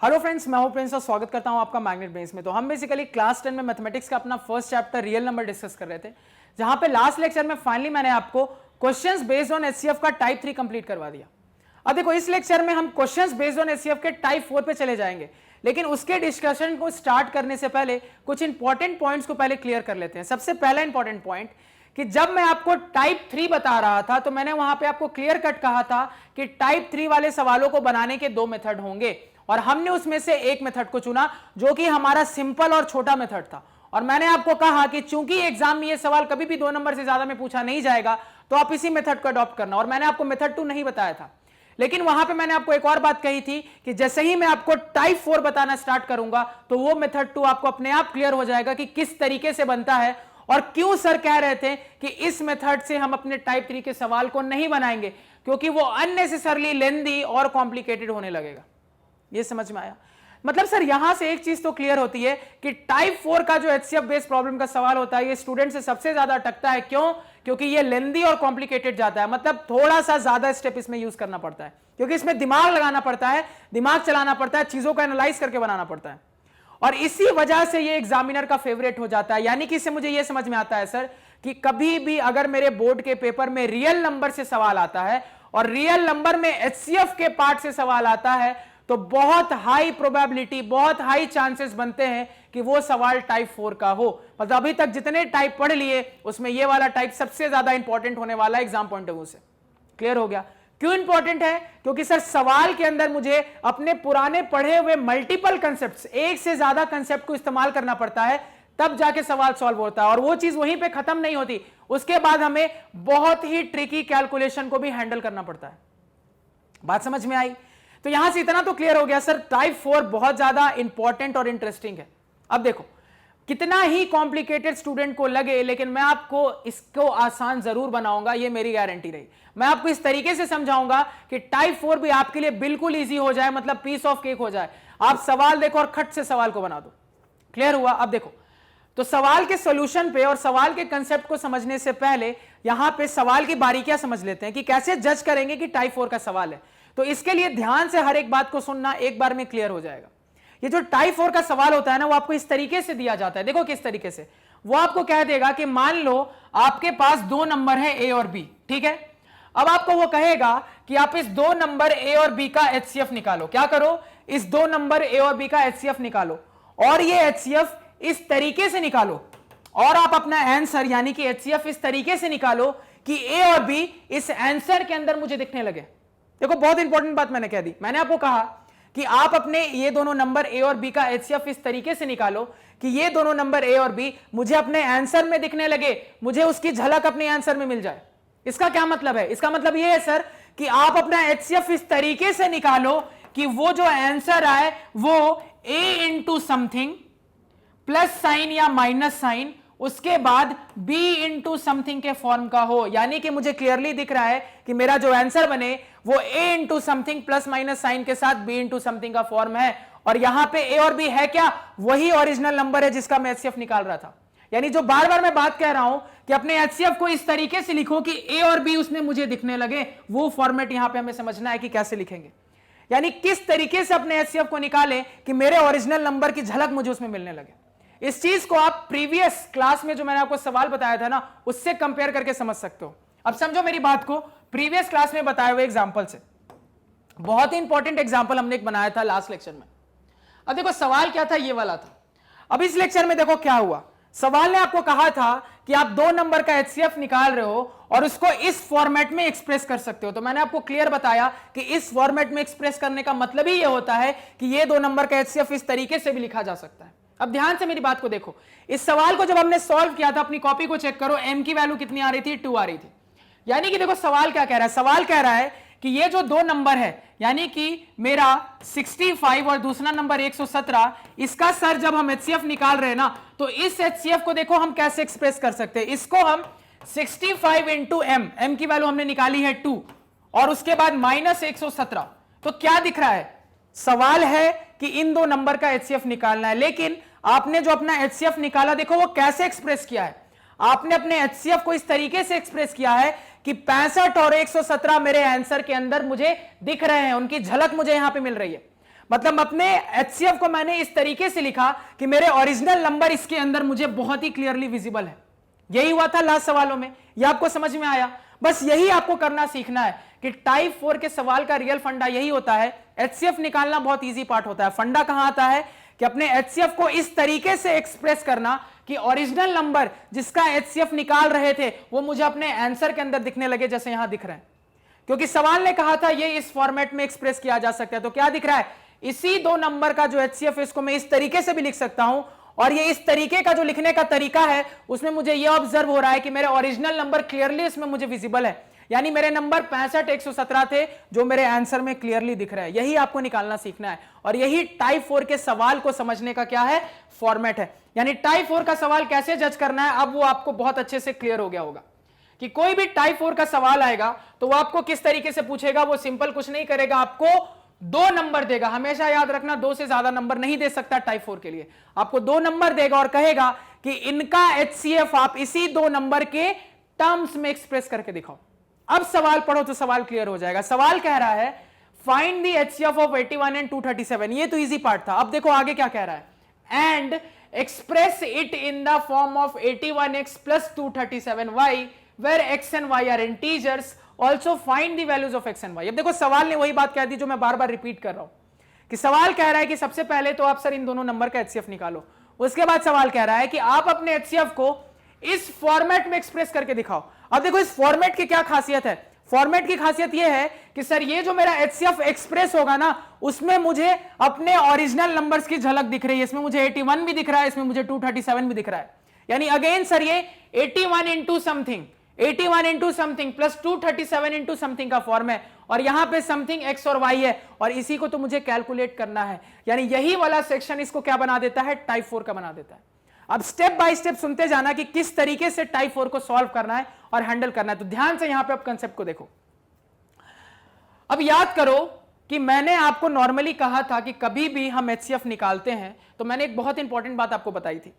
Hello friends, मैं हूं Prince और स्वागत करता हूं आपका मैग्नेट ब्रेन्स में। तो हम बेसिकली क्लास 10 में मैथमेटिक्स का अपना first chapter real number discuss कर रहे थे, जहां पे लास्ट लेक्चर में फाइनली मैंने आपको क्वेश्चंस बेस्ड ऑन एचसीएफ का टाइप 3 कंप्लीट करवा दिया। अब देखो, इस लेक्चर में हम क्वेश्चंस बेस्ड ऑन एचसीएफ के टाइप 4 पे चले जाएंगे, लेकिन उसके डिस्कशन को स्टार्ट करने से पहले कुछ इंपॉर्टेंट पॉइंट्स को पहले क्लियर कर लेते हैं। सबसे पहला इंपॉर्टेंट पॉइंट कि जब मैं आपको टाइप 3 बता रहा था तो मैंने वहां पे आपको क्लियर कट कहा था कि टाइप 3 वाले सवालों को बनाने के 2 मेथड होंगे, और हमने उसमें से एक मेथड को चुना जो कि हमारा सिंपल और छोटा मेथड था। और मैंने आपको कहा कि चूंकि एग्जाम में ये सवाल कभी भी 2 नंबर से ज्यादा में पूछा नहीं जाएगा, तो आप इसी मेथड को अडॉप्ट करना। और मैंने आपको मेथड 2 नहीं बताया था, लेकिन वहां पे मैंने आपको एक और बात कही थी कि जैसे ही मैं आपको टाइप 4 बताना स्टार्ट करूंगा तो वो मेथड 2 आपको अपने आप क्लियर हो जाएगा कि किस तरीके से बनता है, और क्यों सर कह रहे थे कि इस मेथड से हम अपने टाइप 3 के सवाल को नहीं बनाएंगे, क्योंकि वो अननेसेसरली लेंदी और कॉम्प्लिकेटेड होने लगेगा। ये समझ में आया? मतलब सर यहां से एक चीज तो क्लियर होती है कि टाइप 4 का जो एचसीएफ बेस्ड प्रॉब्लम का सवाल होता है, ये स्टूडेंट से सबसे ज्यादा अटकता है। क्यों? क्योंकि ये लेंदी और कॉम्प्लिकेटेड जाता है, मतलब थोड़ा सा ज्यादा स्टेप इसमें यूज करना पड़ता है, क्योंकि इसमें दिमाग लगाना पड़ता है, दिमाग चलाना पड़ता है, चीजों को एनालाइज करके बनाना पड़ता है, और इसी वजह से ये एग्जामिनर का फेवरेट हो जाता है। यानी कि इससे मुझे ये समझ में आता है सर कि कभी भी अगर मेरे बोर्ड के पेपर में रियल नंबर से सवाल आता है और रियल नंबर में एचसीएफ के पार्ट से सवाल आता है, तो बहुत हाई प्रोबेबिलिटी, बहुत हाई चांसेस बनते हैं कि वो सवाल टाइप 4 का हो। मतलब अभी तक जितने टाइप पढ़ लिए उसमें ये वाला टाइप सबसे ज्यादा इंपॉर्टेंट होने वाला है एग्जाम पॉइंट ऑफ व्यू से। क्लियर हो गया? क्यों इंपॉर्टेंट है? क्योंकि सर सवाल के अंदर मुझे अपने पुराने पढ़े हुए मल्टीपल कंसेप्ट्स, एक से ज्यादा कंसेप्ट को इस्तेमाल करना पड़ता है, तब जाके सवाल सॉल्व होता है, और वो चीज वहीं पे खत्म नहीं होती। उसके बाद हमें बहुत ही ट्रिकी कैलकुलेशन को भी हैंडल करना पड़ता है। बात समझ में आई? तो यहां से इतना तो क्लियर हो गया सर, टाइप 4 बहुत ज्यादा इंपॉर्टेंट और इंटरेस्टिंग है। अब देखो, कितना ही कॉम्प्लिकेटेड स्टूडेंट को लगे, लेकिन मैं आपको इसको आसान जरूर बनाऊंगा, ये मेरी गारंटी रही। मैं आपको इस तरीके से समझाऊंगा कि टाइप 4 भी आपके लिए बिल्कुल इजी हो जाए, मतलब पीस ऑफ केक हो जाए। आप सवाल देखो और खट से सवाल को बना दो। क्लियर हुआ? अब देखो, तो सवाल के सॉल्यूशन पे और सवाल के कंसेप्ट को समझने से पहले यहां पे सवाल की बारीकियां समझ लेते हैं कि कैसे जज करेंगे कि टाइप 4 का सवाल है। तो इसके लिए ध्यान से हर एक बात को सुनना, एक बार में क्लियर हो जाएगा। ये जो टाइप 4 का सवाल होता है ना, वो आपको इस तरीके से दिया जाता है। देखो किस तरीके से। वो आपको कह देगा कि मान लो आपके पास 2 नंबर है ए और बी, ठीक है। अब आपको वो कहेगा कि आप इस 2 नंबर ए और बी का एचसीएफ निकालो। क्या करो? इस 2 नंबर ए और बी का एचसीएफ निकालो, और ये एचसीएफ इस तरीके से निकालो, और आप अपना आंसर यानी कि एचसीएफ इस तरीके से निकालो कि ए और बी इस आंसर के अंदर मुझे दिखने लगे। देखो, बहुत इंपॉर्टेंट बात मैंने कह दी। मैंने आपको कहा कि आप अपने ये दोनों नंबर ए और बी का एचसीएफ इस तरीके से निकालो कि ये दोनों नंबर ए और बी मुझे अपने आंसर में दिखने लगे, मुझे उसकी झलक अपने आंसर में मिल जाए। इसका क्या मतलब है? इसका मतलब ये है सर कि आप अपना एचसीएफ इस तरीके से निकालो कि वो जो आंसर आए वो ए इंटू समथिंग प्लस साइन या माइनस साइन, उसके बाद b इंटू समथिंग के फॉर्म का हो। यानी कि मुझे क्लियरली दिख रहा है कि मेरा जो आंसर बने वो a into something plus minus sign के साथ b इंटू समथिंग का फॉर्म है, और यहां पे a और b है क्या? वही ओरिजिनल नंबर है जिसका मैं एचसीएफ निकाल रहा था। यानी जो बार बार मैं बात कह रहा हूं कि अपने एचसीएफ को इस तरीके से लिखो कि a और b उसमें मुझे दिखने लगे, वो फॉर्मेट यहां पे हमें समझना है कि कैसे लिखेंगे, यानी किस तरीके से अपने एचसीएफ को निकालें कि मेरे ओरिजिनल नंबर की झलक मुझे उसमें मिलने लगे। इस चीज को आप प्रीवियस क्लास में जो मैंने आपको सवाल बताया था ना, उससे कंपेयर करके समझ सकते हो। अब समझो मेरी बात को प्रीवियस क्लास में बताए हुए एग्जांपल से। बहुत ही इंपॉर्टेंट एग्जांपल हमने एक बनाया था लास्ट लेक्चर में। अब देखो सवाल क्या था, ये वाला था। अब इस लेक्चर में देखो क्या हुआ। सवाल ने आपको कहा था कि आप 2 नंबर का एचसीएफ निकाल रहे हो और उसको इस फॉर्मेट में एक्सप्रेस कर सकते हो। तो मैंने आपको क्लियर बताया कि इस फॉर्मेट में एक्सप्रेस करने का मतलब ही ये होता है कि ये 2 नंबर का एचसीएफ इस तरीके से भी लिखा जा सकता है। अब ध्यान से मेरी बात को देखो। इस सवाल को जब हमने सॉल्व किया था, अपनी कॉपी को चेक करो, m की वैल्यू कितनी आ रही थी? 2 आ रही थी। यानी कि देखो सवाल क्या कह रहा है। सवाल कह रहा है कि ये जो 2 नंबर है, यानी कि मेरा 65 और दूसरा नंबर 117, इसका सर जब हम एचसीएफ निकाल रहे हैं ना, तो इस एचसीएफ को देखो हम कैसे एक्सप्रेस कर सकते हैं। इसको हम 65 इंटू m की वैल्यू हमने निकाली है 2, और उसके बाद माइनस 117। तो क्या दिख रहा है? सवाल है कि इन 2 नंबर का एचसीएफ निकालना है, लेकिन आपने जो अपना एचसीएफ निकाला, देखो वो कैसे एक्सप्रेस किया है। आपने अपने एचसीएफ को इस तरीके से एक्सप्रेस किया है कि 65 और 117 मेरे आंसर के अंदर मुझे दिख रहे हैं, उनकी झलक मुझे यहां पे मिल रही है। मतलब अपने HCF को मैंने इस तरीके से लिखा कि मेरे ओरिजिनल नंबर इसके अंदर मुझे बहुत ही क्लियरली विजिबल है। यही हुआ था लास्ट सवालों में, यह आपको समझ में आया? बस यही आपको करना सीखना है कि टाइप 4 के सवाल का रियल फंडा यही होता है। HCF निकालना बहुत इजी पार्ट होता है। फंडा कहां आता है कि अपने HCF को इस तरीके से एक्सप्रेस करना कि ओरिजिनल नंबर जिसका HCF निकाल रहे थे वो मुझे अपने आंसर के अंदर दिखने लगे, जैसे यहां दिख रहे हैं। क्योंकि सवाल ने कहा था ये इस फॉर्मेट में एक्सप्रेस किया जा सकता है, तो क्या दिख रहा है? इसी 2 नंबर का जो HCF है इसको मैं इस तरीके से भी लिख सकता हूं, और ये इस तरीके का जो लिखने का तरीका है उसमें मुझे ये ऑब्जर्व हो रहा है कि मेरे ओरिजिनल नंबर क्लियरली इसमें मुझे विजिबल है, यानी मेरे नंबर 65 117 थे जो मेरे आंसर में क्लियरली दिख रहा है। यही आपको निकालना सीखना है, और यही टाइप 4 के सवाल को समझने का क्या है? फॉर्मेट है। यानी टाइप 4 का सवाल कैसे जज करना है अब वो आपको बहुत अच्छे से क्लियर हो गया होगा कि कोई भी टाइप 4 का सवाल आएगा तो वो आपको किस तरीके से पूछेगा। वो सिंपल कुछ नहीं करेगा, आपको 2 नंबर देगा। हमेशा याद रखना 2 से ज्यादा नंबर नहीं दे सकता टाइप 4 के लिए। आपको 2 नंबर देगा और कहेगा कि इनका HCF आप इसी 2 नंबर के टर्म्स में एक्सप्रेस करके दिखाओ। अब सवाल पढ़ो तो सवाल क्लियर हो जाएगा। सवाल कह रहा है find the HCF of 81 and 237। ये तो इजी पार्ट था। अब देखो आगे क्या कह रहा है, and express it in the form of 81x plus 237y where x and y are integers, also find the values of x and y। अब देखो सवाल ने वही बात कह दी जो मैं बार बार रिपीट कर रहा हूं कि सवाल कह रहा है कि सबसे पहले तो आप सर इन दोनों नंबर का HCF निकालो। उसके बाद सवाल कह रहा है कि आप अपने HCF को इस फॉर्मेट में एक्सप्रेस करके दिखाओ। अब देखो इस फॉर्मेट की क्या खासियत है? फॉर्मेट की खासियत यह है कि सर ये जो मेरा HCF एक्सप्रेस होगा ना उसमें मुझे अपने ओरिजिनल नंबर्स की झलक दिख रही है। इसमें मुझे 81 भी दिख रहा है, इसमें मुझे 237 भी दिख रहा है। यानी अगेन सर ये 81 into something, 81 into something plus 237 into something का फॉर्म है, और यहां पे समथिंग x और y है, और इसी को तो मुझे कैलकुलेट करना है। यानी यही वाला सेक्शन इसको क्या बना देता है? टाइप 4 का बना देता है। अब स्टेप बाय स्टेप सुनते जाना कि किस तरीके से टाइप 4 को सॉल्व करना है और हैंडल करना है। तो ध्यान से यहां पे आप कंसेप्ट को देखो। अब याद करो कि मैंने आपको नॉर्मली कहा था कि कभी भी हम HCF निकालते हैं तो मैंने एक बहुत इंपॉर्टेंट बात आपको बताई थी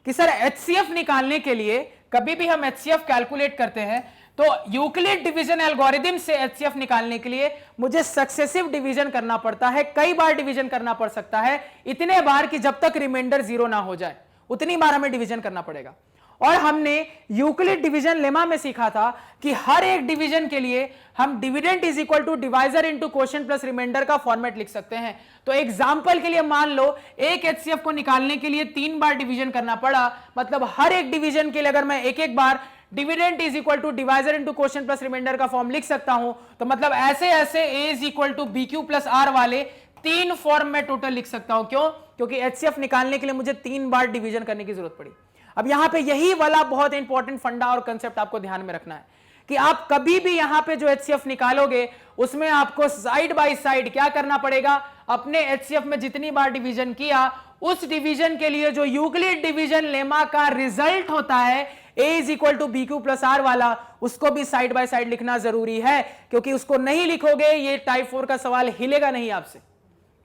कि सर HCF निकालने के लिए कभी भी हम HCF कैलकुलेट करते हैं तो यूक्लिड डिवीजन एल्गोरिथम से HCF निकालने के लिए मुझे सक्सेसिव डिवीजन करना पड़ता है। कई बार डिवीजन करना पड़ सकता है, इतने बार कि जब तक रिमाइंडर 0 ना हो जाए उतनी बार हमें डिवीजन करना पड़ेगा। और हमने यूक्लिड डिवीजन लेमा में सीखा था कि हर एक डिवीजन के लिए हम dividend is equal to divisor into quotient plus remainder का फॉर्मेट लिख सकते हैं। तो एग्जांपल के लिए मान लो एक HCF को निकालने के लिए 3 बार डिवीजन करना पड़ा, मतलब हर एक डिवीजन के लिए अगर मैं एक एक बार dividend is equal to divisor into quotient plus remainder का फॉर्म लिख सकता हूं, तो मतलब ऐसे ऐसे a is equal to BQ plus R वाले 3 फॉर्म में टोटल लिख सकता हूं। क्यों? क्योंकि HCF निकालने के लिए मुझे 3 बार डिवीजन करने की जरूरत पड़ी। अब यहां पे यही वाला बहुत इंपॉर्टेंट फंडा और कंसेप्ट आपको ध्यान में रखना है कि आप कभी भी यहां पे जो HCF निकालोगे उसमें आपको साइड बाय साइड क्या करना पड़ेगा? अपने HCF में जितनी बार डिवीजन किया उस डिवीजन के लिए जो यूक्लिड डिवीजन लेमा का रिजल्ट होता है a is equal to BQ plus R वाला, उसको भी साइड बाय साइड लिखना जरूरी है, क्योंकि उसको नहीं लिखोगे ये टाइप 4 का सवाल हिलेगा नहीं आपसे।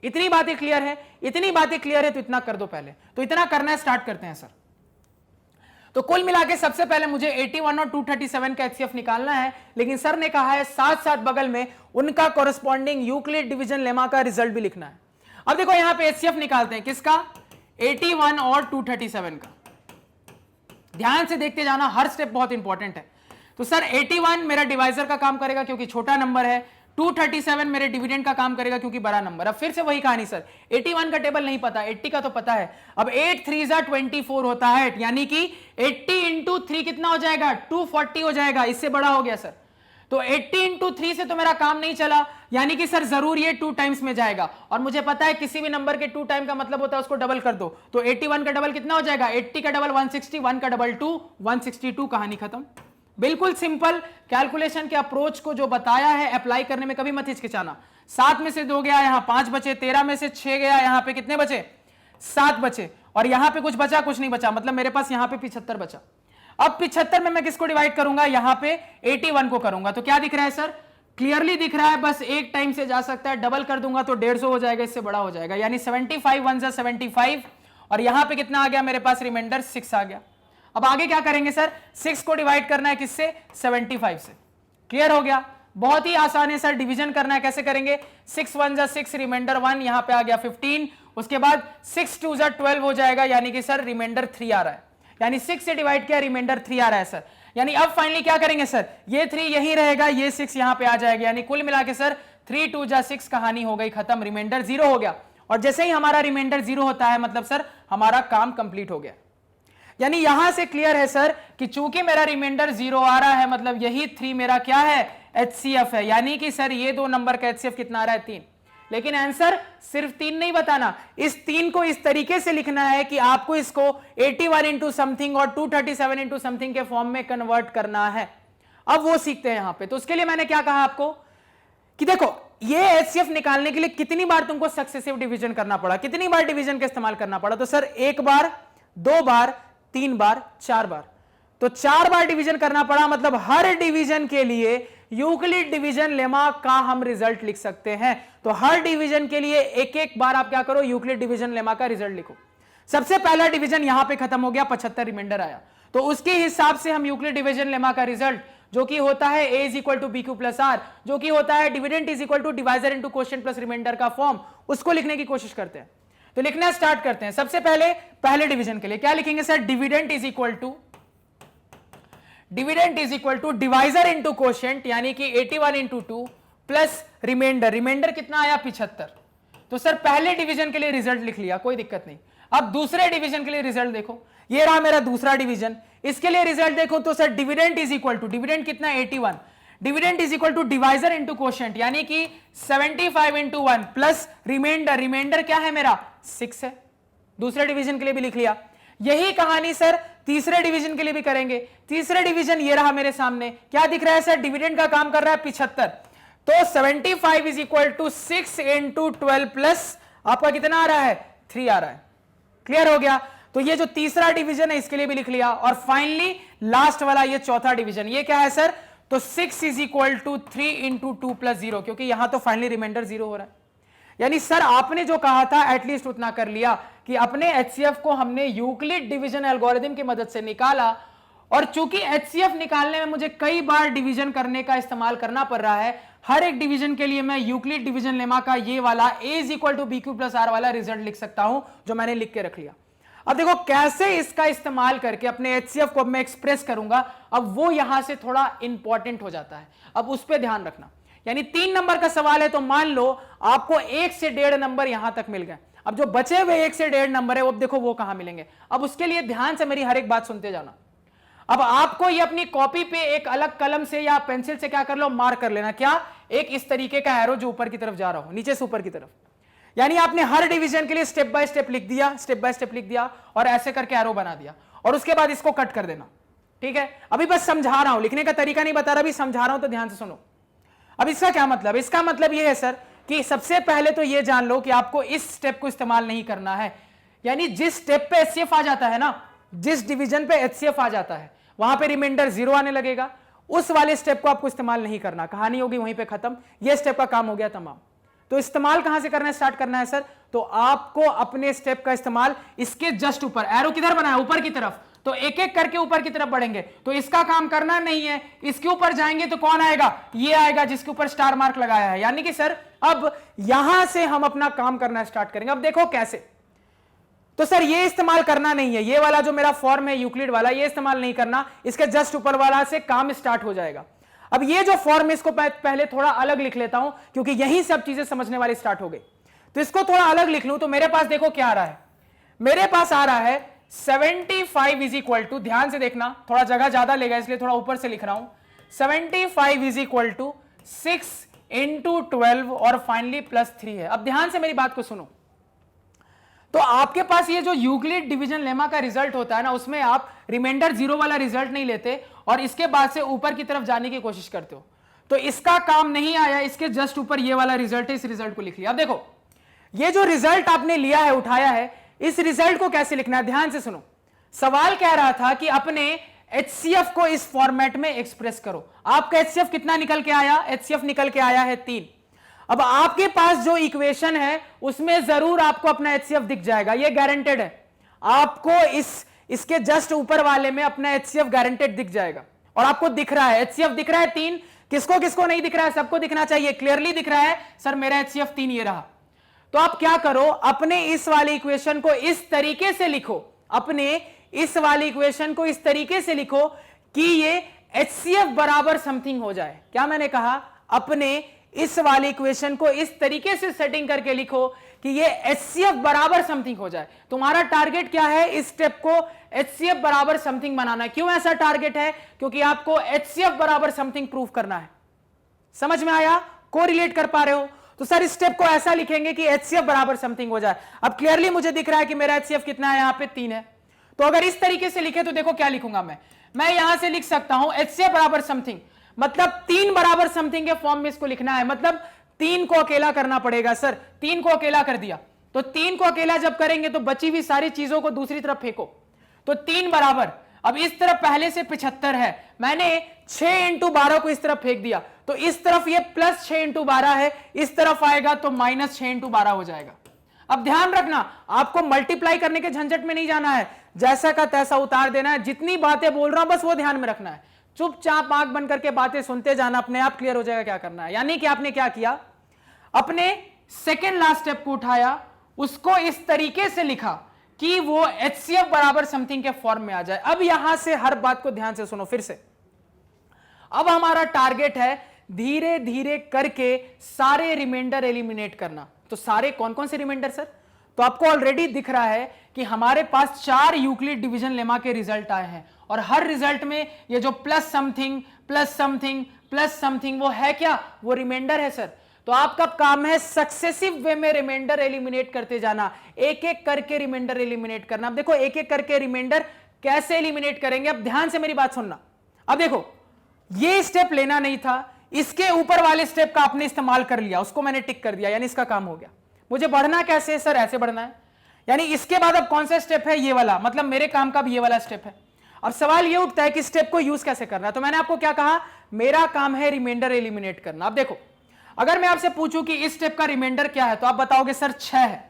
इतनी बातें क्लियर है? इतनी बातें क्लियर है तो इतना कर दो पहले। तो इतना करना है, स्टार्ट करते हैं सर। तो कुल मिला के सबसे पहले मुझे 81 और 237 का HCF निकालना है, लेकिन सर ने कहा है साथ साथ बगल में उनका कॉरेस्पॉन्डिंग यूक्लिड डिवीजन लेमा का रिजल्ट भी लिखना है। अब देखो यहां पे HCF निकालते हैं किसका? 81 और 237 का। ध्यान से देखते जाना, हर स्टेप बहुत इंपॉर्टेंट है। तो सर 81 मेरा डिवाइजर का काम करेगा क्योंकि छोटा नंबर है, 237 मेरे डिविडेंड का काम करेगा क्योंकि बड़ा नंबर। अब फिर से वही कहानी सर, 81 का टेबल नहीं पता, 80 का तो पता है। अब 8 3 24 होता है, यानी कि 80 इंटू 3 कितना हो जाएगा? 240 हो जाएगा। इससे बड़ा हो गया सर। तो 80 इंटू 3 से तो मेरा काम नहीं चला, यानी कि सर जरूर ये 2 टाइम्स में जाएगा, और मुझे पता है किसी भी नंबर के 2 टाइम का मतलब होता है उसको डबल कर दो। तो 81 का डबल कितना हो जाएगा? 80 का डबल 160, 1 का डबल 2, 162, कहानी खत्म। बिल्कुल सिंपल कैलकुलेशन के अप्रोच को जो बताया है अप्लाई करने में कभी मत हिचकिचाना। 7 में से 2 गया, यहां 5 बचे, 13 में से 6 गया, यहां पे कितने बचे? 7 बचे, और यहां पे कुछ बचा? कुछ नहीं बचा, मतलब मेरे पास यहां पे 75 बचा। अब 75 में मैं किसको डिवाइड करूंगा? यहां पे 81 को करूंगा। तो क्या दिख रहा है सर? क्लियरली दिख रहा है, बस एक टाइम से जा सकता है, डबल कर दूंगा तो 150 हो जाएगा, इससे बड़ा हो जाएगा, यानी 75 1 जा 75, और यहां पे कितना आ गया मेरे पास? रिमाइंडर 6 आ गया। अब आगे क्या करेंगे सर? 6 को डिवाइड करना है किससे? 75 से। क्लियर हो गया? बहुत ही आसान है सर, डिवीजन करना है, कैसे करेंगे? 6 1 जा 6, रिमाइंडर 1, यहां पे आ गया 15, उसके बाद 6 2 जा 12 हो जाएगा, यानी कि सर रिमाइंडर 3 आ रहा है, यानी 6 से डिवाइड किया, रिमाइंडर 3 आ रहा है सर। यानी अब फाइनली क्या करेंगे सर, ये 3 यहीं रहेगा, ये 6 यहां पे आ जाएगा, यानी कुल मिला के सर 3 2 जा 6, कहानी हो गई खत्म, रिमाइंडर 0 हो गया। और जैसे ही हमारा रिमाइंडर 0 होता है मतलब सर हमारा काम कंप्लीट हो गया। यानी यहां से क्लियर है सर कि चूंकि मेरा रिमाइंडर 0 आ रहा है मतलब यही 3 मेरा क्या है, HCF है, यानी कि सर ये दो नंबर का HCF कितना आ रहा है, 3। लेकिन आंसर सिर्फ 3 नहीं बताना, इस 3 को इस तरीके से लिखना है कि आपको इसको 81 इंटू समथिंग और 237 इंटू समथिंग के फॉर्म में कन्वर्ट करना है। अब वो सीखते हैं यहां पे। तो उसके लिए मैंने क्या कहा आपको कि देखो ये HCF निकालने के लिए कितनी बार तुमको सक्सेसिव डिवीजन करना पड़ा, कितनी बार डिवीजन का इस्तेमाल करना पड़ा? तो सर 1 बार, 2 बार, 3 बार, 4 बार। तो 4 बार डिवीजन करना पड़ा, मतलब हर डिवीजन के लिए यूक्लिड डिवीजन लेमा का हम रिजल्ट लिख सकते हैं। तो हर डिवीजन के लिए एक एक बार आप क्या करो, यूक्लिड डिवीजन लेमा का रिजल्ट लिखो। सबसे पहला डिवीजन यहां पे खत्म हो गया, 75 रिमाइंडर आया, तो उसके हिसाब से हम यूक्लिड डिवीजन लेमा का रिजल्ट जो कि होता है a is equal to B Q plus R, जो कि होता है dividend is equal to divisor into quotient plus remainder का फॉर्म, उसको लिखने की कोशिश करते हैं। तो लिखना स्टार्ट करते हैं। सबसे पहले पहले डिवीजन के लिए क्या लिखेंगे sir, dividend is equal to divisor into quotient, यानी कि 81 इंटू 2 प्लस रिमाइंडर, रिमाइंडर कितना आया 75। तो सर पहले डिवीजन के लिए रिजल्ट लिख लिया, कोई दिक्कत नहीं। अब दूसरे डिवीजन के लिए रिजल्ट देखो, ये रहा मेरा दूसरा डिवीजन, इसके लिए रिजल्ट देखो तो sir dividend is equal to, dividend कितना 81, dividend is equal to divisor into quotient, यानी कि 75 इंटू 1 प्लस रिमाइंडर, रिमाइंडर क्या है मेरा 6 है। दूसरे डिवीजन के लिए भी लिख लिया। यही कहानी सर तीसरे डिवीजन के लिए भी करेंगे। तीसरे डिवीजन ये रहा मेरे सामने, क्या दिख रहा है सर, डिविडेंड का काम कर रहा है 75, तो 75 is equal to 6 into 12 plus आपका कितना आ रहा है 3 आ रहा है। क्लियर हो गया? तो ये जो तीसरा डिवीजन है इसके लिए भी लिख लिया। और फाइनली लास्ट वाला ये चौथा डिवीजन, ये क्या है सर, तो 6 is equal to 3 into 2 plus 0, क्योंकि यहां तो फाइनली रिमाइंडर 0 हो रहा है। यानी सर आपने जो कहा था एटलीस्ट उतना कर लिया कि अपने HCF को हमने यूक्लिड डिवीजन एल्गोरिथम की मदद से निकाला। और चूंकि HCF निकालने में मुझे कई बार डिवीजन करने का इस्तेमाल करना पड़ रहा है, हर एक डिवीजन के लिए मैं यूक्लिड डिवीजन लेमा का ये वाला a is equal to B Q plus R वाला रिजल्ट लिख सकता हूं, जो मैंने लिख के रख लिया। अब देखो कैसे इसका इस्तेमाल करके अपने HCF को मैं एक्सप्रेस करूंगा, अब वो यहां से थोड़ा इंपॉर्टेंट हो जाता है, अब उस पर ध्यान रखना। यानी 3 नंबर का सवाल है, तो मान लो आपको 1 से 1.5 नंबर यहां तक मिल गए। अब जो बचे हुए 1 से 1.5 नंबर है, वो देखो वो कहां मिलेंगे। अब उसके लिए ध्यान से मेरी हर एक बात सुनते जाना। अब आपको ये अपनी कॉपी पे एक अलग कलम से या पेंसिल से क्या कर लो, मार्क कर लेना, क्या, एक इस तरीके का एरो जो ऊपर की तरफ जा रहा हो, नीचे से ऊपर की तरफ। यानी आपने हर डिवीजन के लिए स्टेप बाय स्टेप लिख दिया, स्टेप बाय स्टेप लिख दिया और ऐसे करके एरो बना दिया, और उसके बाद इसको कट कर देना। ठीक है, अभी बस समझा रहा हूं, लिखने का तरीका नहीं बता रहा, अभी समझा रहा हूं, तो ध्यान से सुनो। अब इसका क्या मतलब, इसका मतलब यह है सर कि सबसे पहले तो यह जान लो कि आपको इस स्टेप को इस्तेमाल नहीं करना है। यानी जिस स्टेप पे HCF आ जाता है ना, जिस डिवीजन पे HCF आ जाता है वहां पे रिमाइंडर 0 आने लगेगा, उस वाले स्टेप को आपको इस्तेमाल नहीं करना, कहानी होगी वहीं पे खत्म, ये स्टेप का काम हो गया तमाम। तो इस्तेमाल कहां से करना स्टार्ट करना है सर, तो आपको अपने स्टेप का इस्तेमाल इसके जस्ट ऊपर, एरो किधर बनाया ऊपर की तरफ, तो एक एक करके ऊपर की तरफ बढ़ेंगे। तो इसका काम करना नहीं है, इसके ऊपर जाएंगे तो कौन आएगा, ये आएगा जिसके ऊपर स्टार मार्क लगाया है। यानी कि सर अब यहां से हम अपना काम करना स्टार्ट करेंगे। अब देखो कैसे, तो सर ये इस्तेमाल करना नहीं है, ये वाला जो मेरा फॉर्म है यूक्लिड वाला, ये इस्तेमाल नहीं करना, इसके जस्ट ऊपर वाला से काम स्टार्ट हो जाएगा। अब ये जो फॉर्म है इसको पहले थोड़ा अलग लिख लेता हूं, क्योंकि यही सब चीजें समझने वाली स्टार्ट हो गई। तो इसको थोड़ा अलग लिख लूं, तो मेरे पास देखो क्या आ रहा है, मेरे पास आ रहा है 75 इज इक्वल टू, ध्यान से देखना थोड़ा जगह ज्यादा लेगा इसलिए थोड़ा ऊपर से लिख रहा हूं, 75 इज इक्वल टू 6 इंटू 12 और फाइनली प्लस 3 है। अब ध्यान से मेरी बात को सुनो, तो आपके पास ये जो यूक्लिड डिवीजन लेमा का रिजल्ट होता है ना, उसमें आप रिमाइंडर 0 वाला रिजल्ट नहीं लेते और इसके बाद से ऊपर की तरफ जाने की कोशिश करते हो। तो इसका काम नहीं आया, इसके जस्ट ऊपर ये वाला रिजल्ट है, इस रिजल्ट को लिख लिया। अब देखो ये जो रिजल्ट आपने लिया है, उठाया है, इस रिजल्ट को कैसे लिखना है, ध्यान से सुनो। सवाल कह रहा था कि अपने HCF को इस फॉर्मेट में एक्सप्रेस करो। आपका HCF कितना निकल के आया, HCF निकल के आया है 3। अब आपके पास जो इक्वेशन है उसमें जरूर आपको अपना HCF दिख जाएगा, ये गारंटेड है। आपको इसके जस्ट ऊपर वाले में अपना HCF गारंटेड दिख जाएगा, और आपको दिख रहा है HCF दिख रहा है 3, किसको किसको नहीं दिख रहा है? सबको दिखना चाहिए, क्लियरली दिख रहा है सर मेरा HCF 3 ये रहा। तो आप क्या करो, अपने इस वाली इक्वेशन को इस तरीके से लिखो, अपने इस वाली इक्वेशन को इस तरीके से लिखो कि ये HCF बराबर समथिंग हो जाए। क्या मैंने कहा? अपने इस वाली इक्वेशन को इस तरीके से सेटिंग करके लिखो कि ये HCF बराबर समथिंग हो जाए। तुम्हारा टारगेट क्या है? इस स्टेप को HCF बराबर समथिंग बनाना है। क्यों ऐसा टारगेट है? क्योंकि आपको HCF बराबर समथिंग प्रूव करना है। समझ में आया? कोरिलेट कर पा रहे हो? तो सर इस स्टेप को ऐसा लिखेंगे कि HCF बराबर समथिंग हो जाए। अब क्लियरली मुझे दिख रहा है कि मेरा HCF कितना है, यहां पे 3 है। तो अगर इस तरीके से लिखे तो देखो क्या लिखूंगा मैं यहां से लिख सकता हूं HCF बराबर समथिंग, मतलब 3 बराबर समथिंग के फॉर्म में इसको लिखना है। मतलब 3 को अकेला करना पड़ेगा सर। 3 को अकेला कर दिया तो 3 को अकेला जब करेंगे तो बची हुई सारी चीजों को दूसरी तरफ फेंको। तो 3 बराबर, अब इस तरफ पहले से 75 है, मैंने 6 इंटू 12 को इस तरफ फेंक दिया, तो इस तरफ ये प्लस 6 इंटू 12 है, इस तरफ आएगा तो माइनस 6 इंटू 12 हो जाएगा। अब ध्यान रखना, आपको मल्टीप्लाई करने के झंझट में नहीं जाना है, जैसा का तैसा उतार देना है। जितनी बातें बोल रहा हूं बस वो ध्यान में रखना है। चुपचाप आंख बंद करके बातें सुनते जाना, अपने आप क्लियर हो जाएगा क्या करना है। यानी कि आपने क्या किया, अपने सेकेंड लास्ट स्टेप को उठाया, उसको इस तरीके से लिखा कि वो HCF बराबर समथिंग के फॉर्म में आ जाए। अब यहां से हर बात को ध्यान से सुनो फिर से। अब हमारा टारगेट है धीरे धीरे करके सारे रिमाइंडर एलिमिनेट करना। तो सारे कौन कौन से रिमाइंडर सर? तो आपको ऑलरेडी दिख रहा है कि हमारे पास 4 यूक्लिड डिवीजन लेमा के रिजल्ट आए हैं और हर रिजल्ट में ये जो plus something plus something plus something वो है क्या? वो रिमाइंडर है सर। तो आपका काम है सक्सेसिव वे में रिमाइंडर एलिमिनेट करते जाना, एक एक करके रिमाइंडर एलिमिनेट करना। अब देखो एक एक करके रिमाइंडर कैसे एलिमिनेट करेंगे, अब ध्यान से मेरी बात सुनना। अब देखो ये स्टेप लेना नहीं था, इसके ऊपर वाले स्टेप का आपने इस्तेमाल कर लिया, उसको मैंने टिक कर दिया, यानी इसका काम हो गया। मुझे बढ़ना कैसे है सर? ऐसे बढ़ना है। यानी इसके बाद अब कौन सा स्टेप है? ये वाला, मतलब मेरे काम का भी ये वाला स्टेप है। अब सवाल ये उठता है कि स्टेप को यूज कैसे करना है। तो मैंने आपको क्या कहा, मेरा काम है रिमाइंडर एलिमिनेट करना। अब देखो अगर मैं आपसे पूछूं कि इस स्टेप का रिमाइंडर क्या है तो आप बताओगे सर 6 है।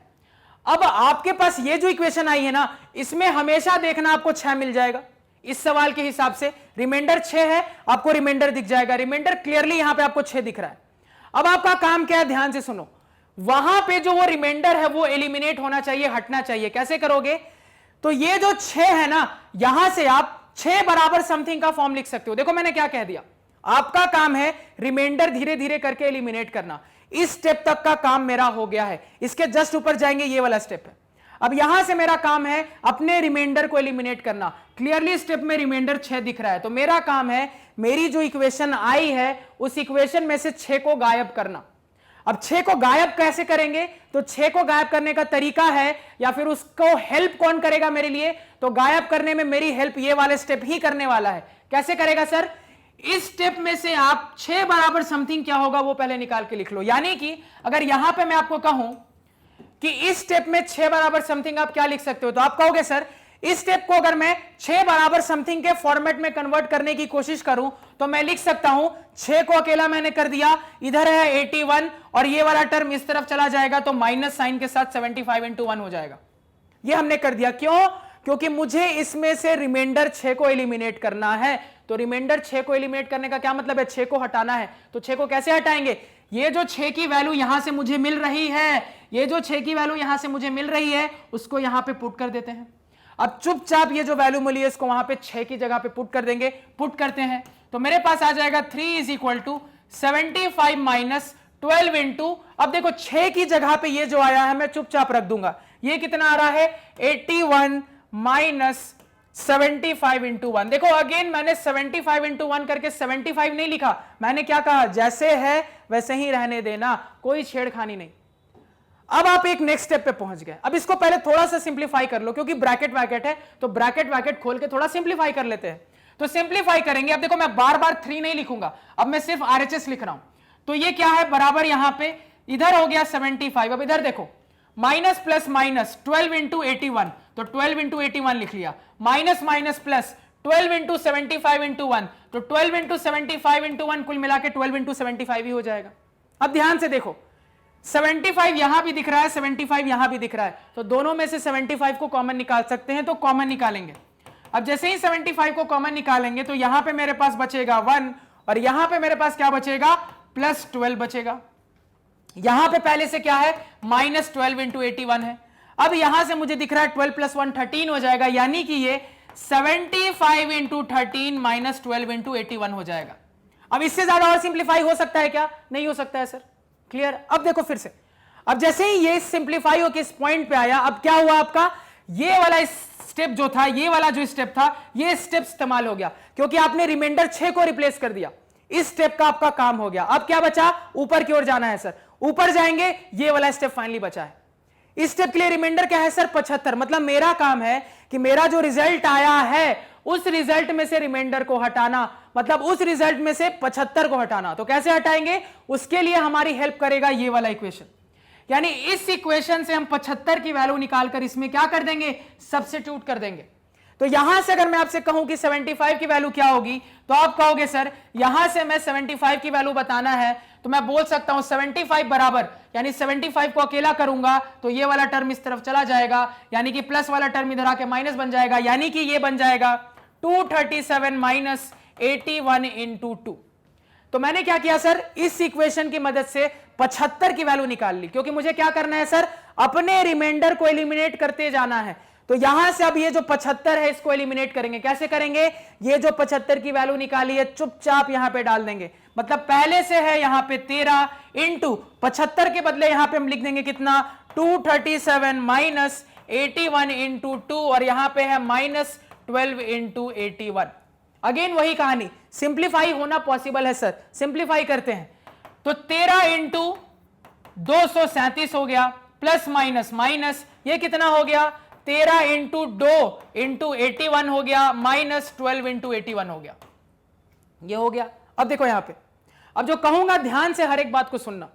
अब आपके पास ये जो इक्वेशन आई है ना, इसमें हमेशा देखना आपको 6 मिल जाएगा। इस सवाल के हिसाब से रिमाइंडर 6 है, आपको रिमाइंडर दिख जाएगा। रिमाइंडर क्लियरली यहां पे आपको 6 दिख रहा है। अब आपका काम क्या है, ध्यान से सुनो। वहां पे जो वो रिमाइंडर है वो एलिमिनेट होना चाहिए, हटना चाहिए। कैसे करोगे? तो ये जो 6 है ना, यहां से आप 6 बराबर समथिंग का फॉर्म लिख सकते हो। देखो मैंने क्या कह दिया, आपका काम है रिमाइंडर धीरे धीरे करके एलिमिनेट करना। इस स्टेप तक का काम मेरा हो गया है, इसके जस्ट ऊपर जाएंगे ये वाला स्टेप है। अब यहां से मेरा काम है अपने रिमाइंडर को एलिमिनेट करना। क्लियरली स्टेप में रिमाइंडर 6 दिख रहा है, तो मेरा काम है मेरी जो इक्वेशन आई है उस इक्वेशन में से 6 को गायब करना। अब 6 को गायब कैसे करेंगे? तो 6 को गायब करने का तरीका है, या फिर उसको हेल्प कौन करेगा मेरे लिए? तो गायब करने में मेरी हेल्प ये वाले स्टेप ही करने वाला है। कैसे करेगा सर? इस स्टेप में से आप 6 बराबर समथिंग क्या होगा वो पहले निकाल के लिख लो। यानी कि अगर यहां पे मैं आपको कहूं कि इस स्टेप में 6 बराबर समथिंग आप क्या लिख सकते हो, तो आप कहोगे सर इस स्टेप को अगर मैं 6 बराबर समथिंग के फॉर्मेट में कन्वर्ट करने की कोशिश करूं तो मैं लिख सकता हूं 6 को अकेला मैंने कर दिया, इधर है 81 और ये वाला टर्म इस तरफ चला जाएगा तो माइनस साइन के साथ 75 इंटू 1 हो जाएगा। ये हमने कर दिया। क्यों? क्योंकि मुझे इसमें से रिमाइंडर 6 को एलिमिनेट करना है। तो रिमाइंडर 6 को एलिमिनेट करने का क्या मतलब है? 6 को हटाना है। तो 6 को कैसे हटाएंगे? ये जो 6 की वैल्यू यहां से मुझे मिल रही है, ये जो 6 की वैल्यू यहां से मुझे मिल रही है उसको यहां पे पुट कर देते हैं। अब चुपचाप ये जो वैल्यू मिली है इसको वहां पे 6 की जगह पे पुट कर देंगे। पुट करते हैं तो मेरे पास आ जाएगा 3 is equal to 75 minus 12 into, अब देखो 6 की जगह पे ये जो आया है मैं चुपचाप रख दूंगा। ये कितना आ रहा है? 81 माइनस 75 इंटू 1। देखो अगेन मैंने 75 इंटू 1 करके 75 नहीं लिखा, मैंने क्या कहा? जैसे है वैसे ही रहने देना, कोई छेड़खानी नहीं। अब आप एक नेक्स्ट स्टेप पे पहुंच गए। अब इसको पहले थोड़ा सा सिंप्लीफाई कर लो, क्योंकि ब्रैकेट वैकेट है तो ब्रैकेट वैकेट खोल के थोड़ा सिंप्लीफाई कर लेते हैं। तो सिंप्लीफाई करेंगे। अब देखो मैं बार बार 3 नहीं लिखूंगा, अब मैं सिर्फ RHS लिख रहा हूं। तो ये क्या है? बराबर यहां पे इधर हो गया 75। अब इधर देखो माइनस प्लस माइनस 12 इंटू 81, तो 12 इंटू 81 लिख लिया। Minus minus plus 12 into 75 into 1, तो 12 इंटू 75 इंटू 1 कुल मिला के 12 इंटू 75 ही हो जाएगा। अब ध्यान से देखो 75 यहां भी दिख रहा है, 75 यहां भी दिख रहा है, तो दोनों में से 75 को कॉमन निकाल सकते हैं, तो कॉमन निकालेंगे। अब जैसे ही 75 को कॉमन निकालेंगे तो यहां पे मेरे पास बचेगा 1 और यहां पे मेरे पास क्या बचेगा, +12 बचेगा। यहां पे पहले से क्या है, -12 इंटू 81 है। अब यहां से मुझे दिख रहा है 12 + 1 13 हो जाएगा, यानी कि ये 75 इंटू 13 -12 इंटू 81 हो जाएगा। अब इससे ज्यादा और सिंप्लीफाई हो सकता है क्या, नहीं हो सकता है सर, क्लियर। अब देखो फिर से, अब जैसे ही ये सिंप्लीफाई होकर इस पॉइंट पे आया, अब क्या हुआ आपका, ये वाला स्टेप जो था, ये वाला जो स्टेप था, ये स्टेप इस्तेमाल हो गया, क्योंकि आपने रिमाइंडर 6 को रिप्लेस कर दिया। इस स्टेप का आपका काम हो गया। अब क्या बचा, ऊपर की ओर जाना है सर, ऊपर जाएंगे, ये वाला स्टेप फाइनली बचा है। इस स्टेप के लिए रिमाइंडर क्या है सर, 75। मतलब मेरा काम है कि मेरा जो रिजल्ट आया है उस रिजल्ट में से रिमाइंडर को हटाना, मतलब उस रिजल्ट में से 75 को हटाना। तो कैसे हटाएंगे, उसके लिए हमारी हेल्प करेगा ये वाला इक्वेशन। यानी इस इक्वेशन से हम 75 की वैल्यू निकालकर इसमें क्या कर देंगे, सब्स्टिट्यूट कर देंगे। तो यहां से अगर मैं आपसे कहूं कि 75 की वैल्यू क्या होगी, तो आप कहोगे सर यहां से मैं 75 की वैल्यू बताना है, तो मैं बोल सकता हूं 75 बराबर, यानी 75 को अकेला करूंगा तो ये वाला टर्म इस तरफ चला जाएगा, यानी कि प्लस वाला टर्म इधर आके माइनस बन जाएगा, यानी कि ये बन जाएगा 237 - 81 इंटू 2। तो मैंने क्या किया सर, इस इक्वेशन की मदद से 75 की वैल्यू निकाल ली, क्योंकि मुझे क्या करना है सर, अपने रिमाइंडर को एलिमिनेट करते जाना है। तो यहां से अब ये जो 75 है इसको एलिमिनेट करेंगे। कैसे करेंगे, ये जो 75 की वैल्यू निकाली है चुपचाप यहां पे डाल देंगे। मतलब पहले से है यहां पे 13 इंटू 75 के बदले यहां पे हम लिख देंगे कितना, 237 - 81 इंटू 2, और यहां पे है -12 इंटू 81। अगेन वही कहानी, सिंप्लीफाई होना पॉसिबल है सर, सिंप्लीफाई करते हैं। तो 13 इंटू 237 हो गया, प्लस माइनस माइनस, ये कितना हो गया, 13 इंटू 2 इंटू 81 हो गया, -12 इंटू 81 हो गया, ये हो गया। अब देखो यहां पे, अब जो कहूंगा ध्यान से हर एक बात को सुनना।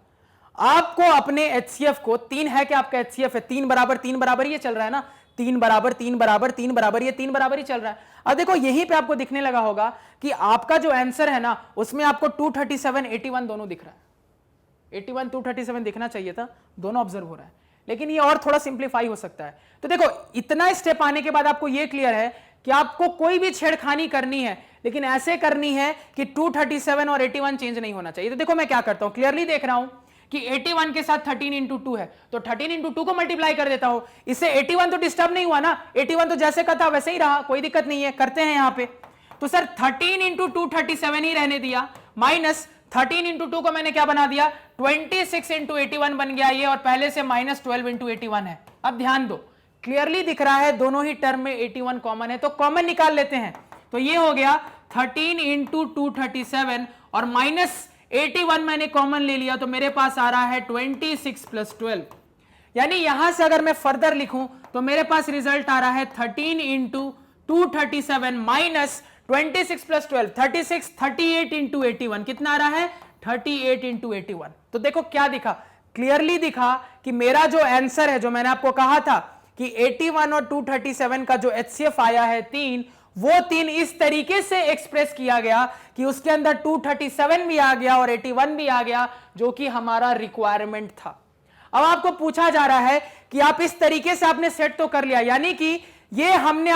आपको अपने एचसीएफ को, 3 है कि आपका एचसीएफ है, 3 बराबर ये चल रहा है ना, 3 बराबर 3 बराबर 3 बराबर, ये 3 बराबर ही चल रहा है। अब देखो यहीं पे आपको दिखने लगा होगा कि आपका जो आंसर है ना, उसमें आपको 237 81 दोनों दिख रहा है। 81 237 दिखना चाहिए था, दोनों ऑब्जर्व हो रहा है, लेकिन ये और थोड़ा सिंप्लीफाई हो सकता है। तो देखो इतना स्टेप आने के बाद आपको ये क्लियर है कि आपको कोई भी छेड़खानी करनी है, लेकिन ऐसे करनी है कि 237 और 81 चेंज नहीं होना चाहिए। तो देखो मैं क्या करता हूं, क्लियरली देख रहा हूं कि 81 के साथ 13 इंटू 2 है, तो 13 इंटू 2 को मल्टीप्लाई कर देता हूं। इससे 81 तो डिस्टर्ब नहीं हुआ ना, 81 तो जैसे का था वैसे ही रहा, कोई दिक्कत नहीं है। करते हैं यहां पे, तो सर 13 इंटू 2 37 ही रहने दिया, माइनस 13 इंटू 2 को मैंने क्या बना दिया, 26 इंटू 81 बन गया ये, और पहले से -12 इंटू 81 है। अब ध्यान दो, क्लियरली दिख रहा है दोनों ही टर्म में 81 कॉमन है, तो कॉमन निकाल लेते हैं। तो ये हो गया 13 इंटू 237 और -81 मैंने कॉमन ले लिया, तो मेरे पास आ रहा है 26 + 12। यानी यहां से अगर मैं फर्दर लिखूं तो मेरे पास रिजल्ट आ रहा है 13 इंटू 237 माइनस 26 + 12, 36 38 इंटू 81, कितना आ रहा है 38 इंटू 81। तो देखो क्या दिखा, क्लियरली दिखा कि मेरा जो आंसर है, जो मैंने आपको कहा था कि 81 और 237 का जो एचसीएफ आया है 3, वो 3 इस तरीके से एक्सप्रेस किया गया कि उसके अंदर 237 भी आ गया और 81 भी आ गया, जो कि हमारा रिक्वायरमेंट था। अब आपको पूछा जा रहा है कि आप इस तरीके से आपने सेट तो कर लिया, यानी कि ये हमने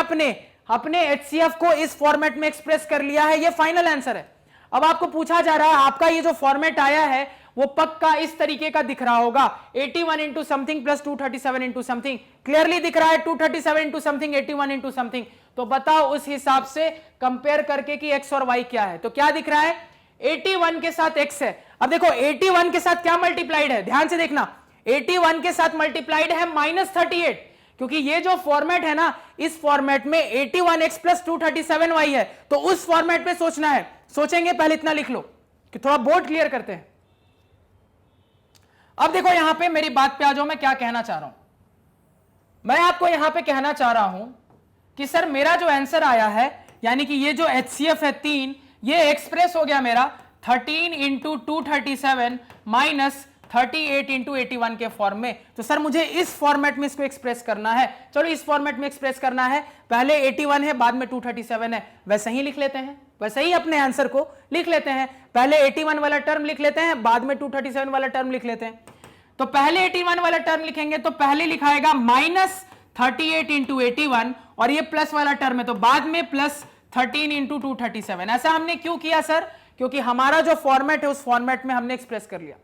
अपने एचसीएफ को इस फॉर्मेट में एक्सप्रेस कर लिया है, ये फाइनल आंसर है। अब आपको पूछा जा रहा है आपका ये जो फॉर्मेट आया है वो पक्का इस तरीके का दिख रहा होगा, 81 into something plus 237 into something, clearly दिख रहा है 237 इंटू समथिंग 81 इंटू समथिंग। तो बताओ उस हिसाब से कंपेयर करके कि एक्स और वाई क्या है। तो क्या दिख रहा है, 81 के साथ एक्स है। अब देखो 81 के साथ क्या मल्टीप्लाइड है, ध्यान से देखना, 81 के साथ मल्टीप्लाइड है -38, क्योंकि ये जो फॉर्मेट है ना, इस फॉर्मेट में 81x + 237y है, तो उस फॉर्मेट में सोचना है। सोचेंगे पहले इतना लिख लो कि थोड़ा बोर्ड क्लियर करते हैं। अब देखो यहां पे मेरी बात पे आ जाओ, मैं क्या कहना चाह रहा हूं। मैं आपको यहां पे कहना चाह रहा हूं कि सर मेरा जो आंसर आया है, यानी कि ये जो एचसीएफ है 3, ये एक्सप्रेस हो गया मेरा 13 इंटू 237 माइनस 38 इंटू 81 के फॉर्म में। तो सर मुझे इस फॉर्मेट में इसको एक्सप्रेस करना है, चलो इस फॉर्मेट में एक्सप्रेस करना है। पहले 81 है, बाद में 237 है, वैसे ही लिख लेते हैं, वैसे ही अपने आंसर को लिख लेते हैं। पहले 81 वाला टर्म लिख लेते हैं, बाद में 237 वाला टर्म लिख लेते हैं। तो पहले 81 वाला टर्म लिखेंगे तो पहले लिखाएगा -38 इंटू 81, और ये प्लस वाला टर्म है तो बाद में +13 इंटू 237। ऐसा हमने क्यों किया सर, क्योंकि हमारा जो फॉर्मेट है उस फॉर्मेट में हमने एक्सप्रेस कर लिया।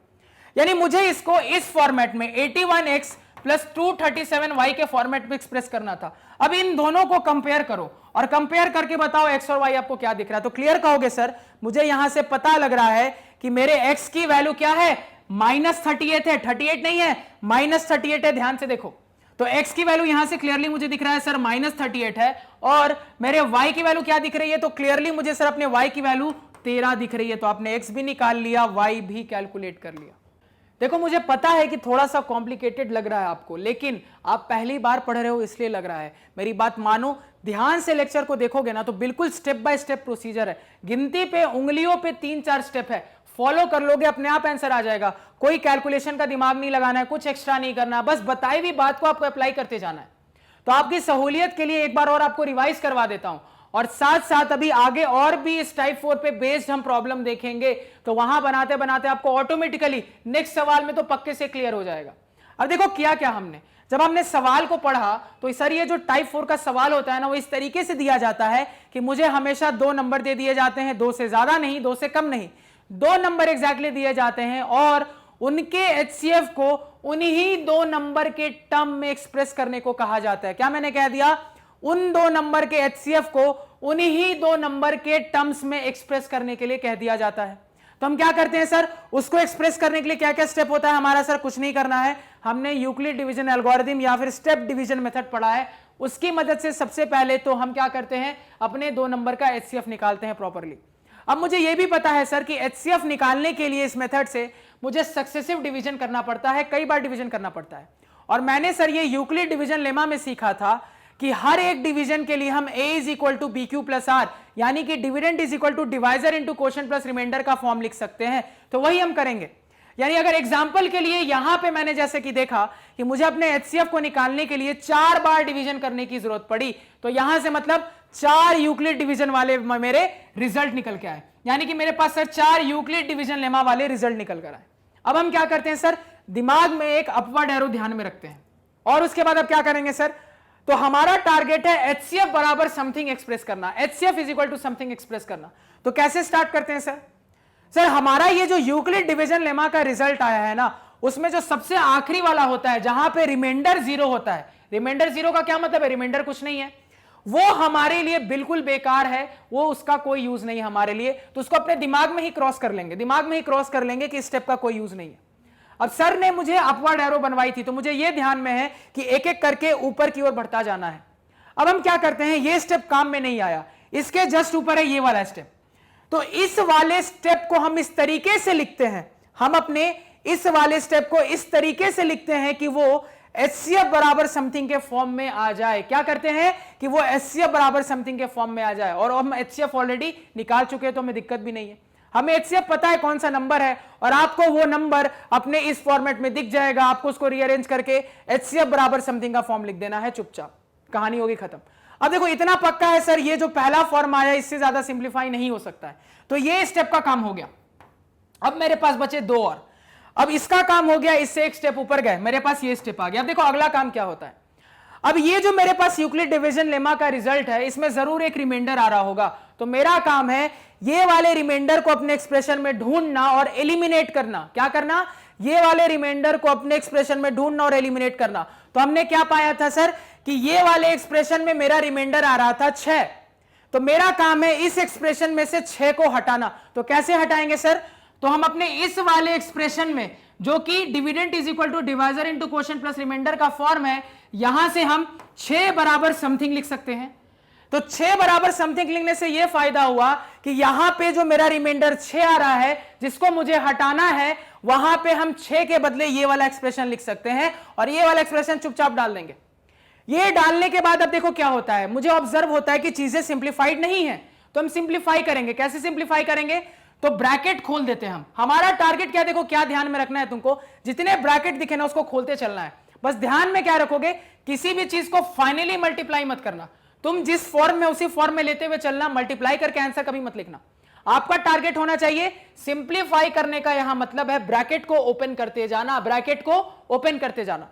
यानी मुझे इसको इस फॉर्मेट में 81x प्लस 237y के फॉर्मेट में एक्सप्रेस करना था। अब इन दोनों को कंपेयर करो और कंपेयर करके बताओ x और y आपको क्या दिख रहा है। तो क्लियर कहोगे सर मुझे यहां से पता लग रहा है कि मेरे x की वैल्यू क्या है, -38 है, 38 नहीं है, -38 है। ध्यान से देखो तो x की वैल्यू यहां से क्लियरली मुझे दिख रहा है सर -38 है, और मेरे y की वैल्यू क्या दिख रही है, तो क्लियरली मुझे सर अपने y की वैल्यू 13 दिख रही है। तो आपने x भी निकाल लिया, y भी कैलकुलेट कर लिया। देखो मुझे पता है कि थोड़ा सा कॉम्प्लिकेटेड लग रहा है आपको, लेकिन आप पहली बार पढ़ रहे हो इसलिए लग रहा है। मेरी बात मानो, ध्यान से लेक्चर को देखोगे ना तो बिल्कुल स्टेप बाय स्टेप प्रोसीजर है। गिनती पे उंगलियों पे 3-4 स्टेप है, फॉलो कर लोगे अपने आप आंसर आ जाएगा। कोई कैलकुलेशन का दिमाग नहीं लगाना है, कुछ एक्स्ट्रा नहीं करना, बस बताई हुई बात को आपको अप्लाई करते जाना है। तो आपकी सहूलियत के लिए एक बार और आपको रिवाइज करवा देता हूं, और साथ साथ अभी आगे और भी इस टाइप 4 पे बेस्ड हम प्रॉब्लम देखेंगे, तो वहां बनाते बनाते आपको ऑटोमेटिकली नेक्स्ट सवाल में तो पक्के से क्लियर हो जाएगा। अब देखो किया क्या हमने, जब हमने सवाल को पढ़ा तो सर ये जो टाइप 4 का सवाल होता है ना, वो इस तरीके से दिया जाता है कि मुझे हमेशा 2 नंबर दे दिए जाते हैं, 2 से ज्यादा नहीं, 2 से कम नहीं, 2 नंबर एग्जैक्टली दिए जाते हैं, और उनके एचसीएफ को उन्हीं 2 नंबर के टर्म में एक्सप्रेस करने को कहा जाता है। क्या मैंने कह दिया, उन 2 नंबर के एचसीएफ को उन्हीं 2 नंबर के टर्म्स में एक्सप्रेस करने के लिए कह दिया जाता है। तो हम क्या करते हैं सर, उसको एक्सप्रेस करने के लिए क्या क्या स्टेप होता है हमारा, सर कुछ नहीं करना है, हमने यूक्लिड डिवीजन एल्गोरिथम या फिर स्टेप डिवीजन मेथड पढ़ा है, उसकी मदद से सबसे पहले तो हम क्या करते हैं, अपने 2 नंबर का एचसीएफ निकालते हैं प्रॉपरली। अब मुझे यह भी पता है सर कि एचसीएफ निकालने के लिए इस मेथड से मुझे सक्सेसिव डिवीजन करना पड़ता है, कई बार डिवीजन करना पड़ता है। और मैंने सर ये यूक्लिड डिवीजन लेमा में सीखा था कि हर एक डिवीजन के लिए हम a is equal to B Q plus R, यानी कि dividend is equal to divisor into quotient plus remainder का फॉर्म लिख सकते हैं। तो वही हम करेंगे। यानी अगर एग्जांपल के लिए यहां पे मैंने जैसे कि देखा कि मुझे अपने एचसीएफ को निकालने के लिए 4 बार डिवीजन करने की जरूरत पड़ी, तो यहां से मतलब 4 यूक्लिड डिवीजन वाले मेरे रिजल्ट निकल के आए, यानी कि मेरे पास सर 4 यूक्लिड डिवीजन लेमा वाले रिजल्ट निकल कर आए। अब हम क्या करते हैं सर, दिमाग में एक अपवर्ड एरो ध्यान में रखते हैं, और उसके बाद अब क्या करेंगे सर, तो हमारा टारगेट है एचसीएफ बराबर समथिंग एक्सप्रेस करना, HCF is equal to something express करना। तो कैसे स्टार्ट करते हैं सर, हमारा ये जो यूक्लिड डिवीजन लेमा का रिजल्ट आया है ना, उसमें जो सबसे आखिरी वाला होता है जहां पे रिमाइंडर 0 होता है, रिमाइंडर 0 का क्या मतलब है, रिमाइंडर कुछ नहीं है, वो हमारे लिए बिल्कुल बेकार है, वो उसका कोई यूज नहीं है हमारे लिए। तो उसको अपने दिमाग में ही क्रॉस कर लेंगे, दिमाग में ही क्रॉस कर लेंगे कि इस स्टेप का कोई यूज नहीं है। अब सर ने मुझे अपवर्ड एरो बनवाई थी, तो मुझे यह ध्यान में है कि एक एक करके ऊपर की ओर बढ़ता जाना है। अब हम क्या करते हैं, ये स्टेप काम में नहीं आया, इसके जस्ट ऊपर है ये वाला स्टेप, तो इस वाले स्टेप को हम इस तरीके से लिखते हैं, हम अपने इस वाले स्टेप को इस तरीके से लिखते हैं कि वो एचसीएफ बराबर समथिंग के फॉर्म में आ जाए। क्या करते हैं कि वो एचसीएफ बराबर समथिंग के फॉर्म में आ जाए, और हम एचसीएफ ऑलरेडी निकाल चुके हैं तो हमें दिक्कत भी नहीं है, हमें एचसीएफ पता है कौन सा नंबर है, और आपको वो नंबर अपने इस फॉर्मेट में दिख जाएगा, आपको उसको रीअरेंज करके एचसीएफ बराबर समथिंग का फॉर्म लिख देना है, चुपचाप कहानी होगी खत्म। अब देखो इतना पक्का है सर, ये जो पहला फॉर्म आया इससे ज्यादा सिंप्लीफाई नहीं हो सकता है, तो ये स्टेप का काम हो गया। अब मेरे पास बचे 2 और, अब इसका काम हो गया, इससे एक स्टेप ऊपर गए, मेरे पास ये स्टेप आ गया। अब देखो अगला काम क्या होता है, अब ये जो मेरे पास यूक्लिड डिवीजन लेमा का रिजल्ट है, इसमें जरूर एक रिमाइंडर आ रहा होगा, तो मेरा काम है ये वाले रिमाइंडर को अपने एक्सप्रेशन में ढूंढना और एलिमिनेट करना। क्या करना, ये वाले रिमाइंडर को अपने एक्सप्रेशन में ढूंढना और एलिमिनेट करना। तो हमने क्या पाया था सर कि ये वाले एक्सप्रेशन में मेरा रिमाइंडर आ रहा था 6, तो मेरा काम है इस एक्सप्रेशन में से 6 को हटाना। तो कैसे हटाएंगे सर, तो हम अपने इस वाले एक्सप्रेशन में जो कि dividend is equal to divisor into quotient plus remainder का फॉर्म है, यहां से हम 6 बराबर समथिंग लिख सकते हैं। तो 6 बराबर समथिंग लिखने से यह फायदा हुआ कि यहां पे जो मेरा रिमाइंडर 6 आ रहा है जिसको मुझे हटाना है, वहां पे हम 6 के बदले ये वाला एक्सप्रेशन लिख सकते हैं, और ये वाला एक्सप्रेशन चुपचाप डाल देंगे। ये डालने के बाद अब देखो क्या होता है, मुझे ऑब्जर्व होता है कि चीजें सिंप्लीफाइड नहीं है, तो हम सिंप्लीफाई करेंगे। कैसे सिंप्लीफाई करेंगे, तो ब्रैकेट खोल देते हैं हम। हमारा टारगेट क्या, देखो क्या ध्यान में रखना है तुमको, जितने ब्रैकेट दिखे ना उसको खोलते चलना है। बस ध्यान में क्या रखोगे, किसी भी चीज को फाइनली मल्टीप्लाई मत करना, तुम जिस फॉर्म में उसी फॉर्म में लेते हुए चलना, मल्टीप्लाई करके आंसर कभी मत लिखना। आपका टारगेट होना चाहिए सिंप्लीफाई करने का, यहां मतलब है ब्रैकेट को ओपन करते जाना, ब्रैकेट को ओपन करते जाना।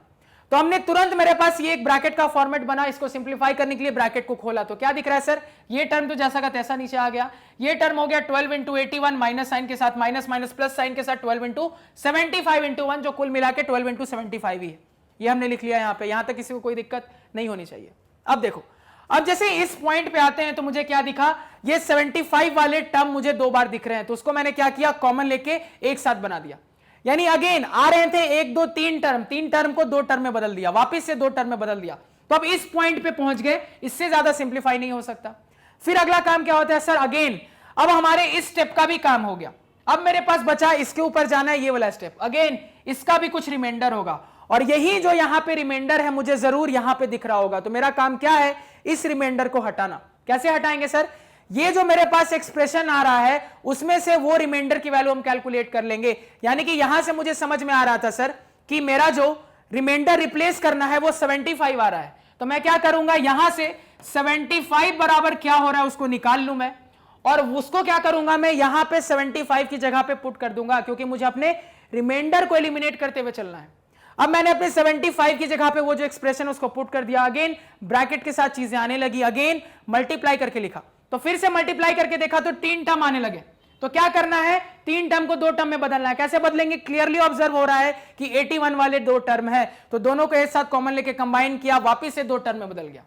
तो हमने तुरंत, मेरे पास ये एक ब्रैकेट का फॉर्मेट बना, इसको सिंप्लीफाई करने के लिए ब्रैकेट को खोला तो क्या दिख रहा है सर, ये टर्म तो जैसा का तैसा नीचे आ गया, ये टर्म हो गया 12 इंटू 81 माइनस साइन के साथ, माइनस माइनस प्लस साइन के साथ 12 इंटू 75 इंटू 1, जो कुल मिला के 12 इंटू 75 ही है। ये हमने लिख लिया यहां पे, यहां तक किसी को कोई दिक्कत नहीं होनी चाहिए। अब देखो, अब जैसे इस पॉइंट पे आते हैं तो मुझे क्या दिखा, ये 75 वाले टर्म मुझे दो बार दिख रहे हैं, तो उसको मैंने क्या किया, कॉमन लेके एक साथ बना दिया। यानी अगेन आ रहे थे 1 2 3 टर्म, 3 टर्म को 2 टर्म में बदल दिया, वापस से 2 टर्म में बदल दिया। तो अब इस पॉइंट पे पहुंच गए, इससे ज्यादा सिंप्लीफाई नहीं हो सकता। फिर अगला काम क्या होता है सर, अगेन अब हमारे इस स्टेप का भी काम हो गया। अब मेरे पास बचा इसके ऊपर जाना है, ये वाला स्टेप, अगेन इसका भी कुछ रिमाइंडर होगा, और यही जो यहां पे रिमाइंडर है मुझे जरूर यहां पे दिख रहा होगा। तो मेरा काम क्या है, इस रिमाइंडर को हटाना। कैसे हटाएंगे सर, ये जो मेरे पास एक्सप्रेशन आ रहा है उसमें से वो रिमाइंडर की वैल्यू हम कैलकुलेट कर लेंगे। यानी कि यहां से मुझे समझ में आ रहा था सर कि मेरा जो रिमाइंडर रिप्लेस करना है वो 75 आ रहा है, तो मैं क्या करूंगा, यहां से 75 बराबर क्या हो रहा है उसको निकाल लूं मैं, और उसको क्या करूंगा मैं यहां पे 75 की जगह पे पुट कर दूंगा, क्योंकि मुझे अपने रिमाइंडर को एलिमिनेट करते हुए चलना है। अब मैंने अपने 75 की जगह पे वो जो एक्सप्रेशन उसको पुट कर दिया, अगेन ब्रैकेट के साथ चीजें आने लगी, अगेन मल्टीप्लाई करके लिखा, तो फिर से मल्टीप्लाई करके देखा तो 3 टर्म आने लगे। तो क्या करना है, 3 टर्म को 2 टर्म में बदलना है। कैसे बदलेंगे, क्लियरली ऑब्जर्व हो रहा है कि 81 वाले 2 टर्म है, तो दोनों को एक साथ कॉमन लेके कंबाइन किया, वापिस से 2 टर्म में बदल गया,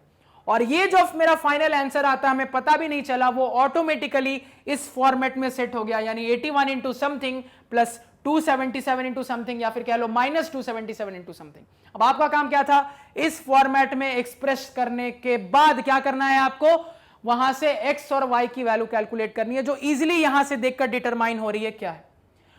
और ये जो मेरा फाइनल आंसर आता है हमें पता भी नहीं चला, वो ऑटोमेटिकली इस फॉर्मेट में सेट हो गया। यानी 81 into something plus 277 into something, या फिर कह लो माइनस 277 इंटू समथिंग। अब आपका काम क्या था, इस फॉर्मेट में एक्सप्रेस करने के बाद क्या करना है आपको, वहां से x और y की वैल्यू कैलकुलेट करनी है, जो इजीली यहां से देखकर डिटरमाइन हो रही है क्या है।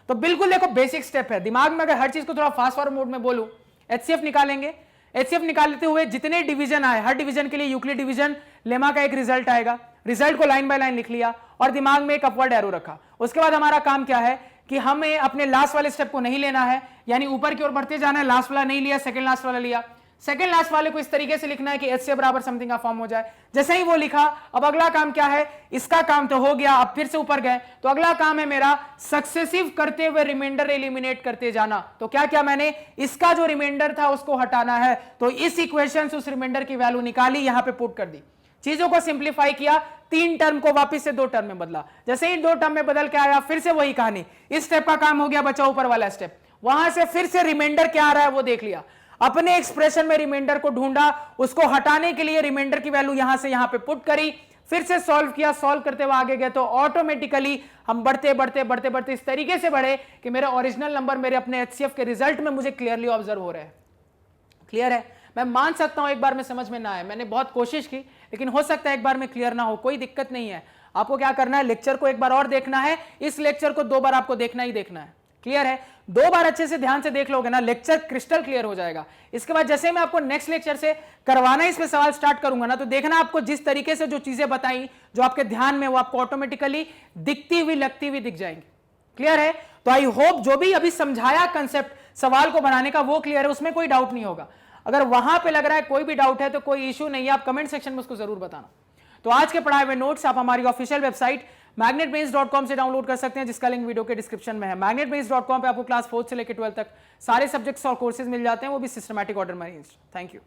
तो बिल्कुल देखो बेसिक स्टेप है, दिमाग में अगर हर चीज को थोड़ा फास्ट फॉरवर्ड मोड में बोलूं, HCF निकालेंगे, HCF निकालते हुए जितने डिवीजन आए, हर डिवीजन के लिए यूक्लिड डिवीजन लेमा का एक रिजल्ट आएगा, रिजल्ट को लाइन बाय लाइन लिख लिया और दिमाग में एक अपवर्ड एरो रखा। उसके बाद हमारा काम क्या है कि हमें अपने लास्ट वाले स्टेप को नहीं लेना है, यानी ऊपर की ओर बढ़ते जाना है, लास्ट वाला नहीं लिया, सेकंड लास्ट वाला लिया, सेकंड लास्ट वाले को इस तरीके से लिखना है कि HCF बराबर समथिंग का फॉर्म हो जाए। जैसे ही वो लिखा, अब अगला काम क्या है, इसका काम तो हो गया, अब फिर से ऊपर गए, तो अगला काम है मेरा सक्सेसिव करते हुए रिमाइंडर एलिमिनेट करते जाना। तो क्या क्या मैंने, इसका जो रिमाइंडर था उसको हटाना है, तो इस इक्वेशन से उस रिमाइंडर की वैल्यू निकाली, यहां पे पुट कर दी, चीजों को सिंप्लीफाई किया, 3 टर्म को वापस से 2 टर्म में बदला, जैसे ही 2 टर्म में बदल के आया फिर से वही कहानी, इस स्टेप का काम हो गया, बचा ऊपर वाला स्टेप, वहां से फिर से रिमाइंडर क्या आ रहा है वो देख लिया, अपने एक्सप्रेशन में रिमाइंडर को ढूंढा, उसको हटाने के लिए रिमाइंडर की वैल्यू यहां से यहां पे पुट करी, फिर से सॉल्व किया, सॉल्व करते हुए आगे गए, तो ऑटोमेटिकली हम बढ़ते बढ़ते बढ़ते बढ़ते इस तरीके से बढ़े कि मेरे ओरिजिनल नंबर मेरे अपने HCF के रिजल्ट में मुझे क्लियरली ऑब्जर्व हो रहे हैं। क्लियर है, मैं मान सकता हूं एक बार में समझ में ना आए, मैंने बहुत कोशिश की, लेकिन हो सकता है एक बार में क्लियर ना हो, कोई दिक्कत नहीं है। आपको क्या करना है, लेक्चर को एक बार और देखना है, इस लेक्चर को 2 बार आपको देखना ही देखना है। क्लियर है, 2 बार अच्छे से ध्यान से देख लोगे ना, लेक्चर क्रिस्टल क्लियर हो जाएगा। इसके बाद जैसे मैं आपको नेक्स्ट लेक्चर से करवाना इसमें सवाल स्टार्ट करूंगा ना, तो देखना आपको जिस तरीके से जो चीजें बताई जो आपके ध्यान में, वो आपको ऑटोमेटिकली दिखती हुई लगती हुई दिख जाएंगी। क्लियर है, तो आई होप जो भी अभी समझाया कंसेप्ट सवाल को बनाने का वो क्लियर है, उसमें कोई डाउट नहीं होगा। अगर वहां पे लग रहा है कोई भी डाउट है तो कोई इश्यू नहीं है, आप कमेंट सेक्शन में उसको जरूर बताना। तो आज के पढ़ाए हुए नोट्स आप हमारी ऑफिशियल वेबसाइट magnetbrains.com से डाउनलोड कर सकते हैं, जिसका लिंक वीडियो के डिस्क्रिप्शन में है। magnetbrains.com पे आपको क्लास 4 से लेकर 12 तक सारे सब्जेक्ट्स और कोर्सेज मिल जाते हैं, वो भी सिस्टमैटिक ऑर्डर में अरेंज्ड। Thank you.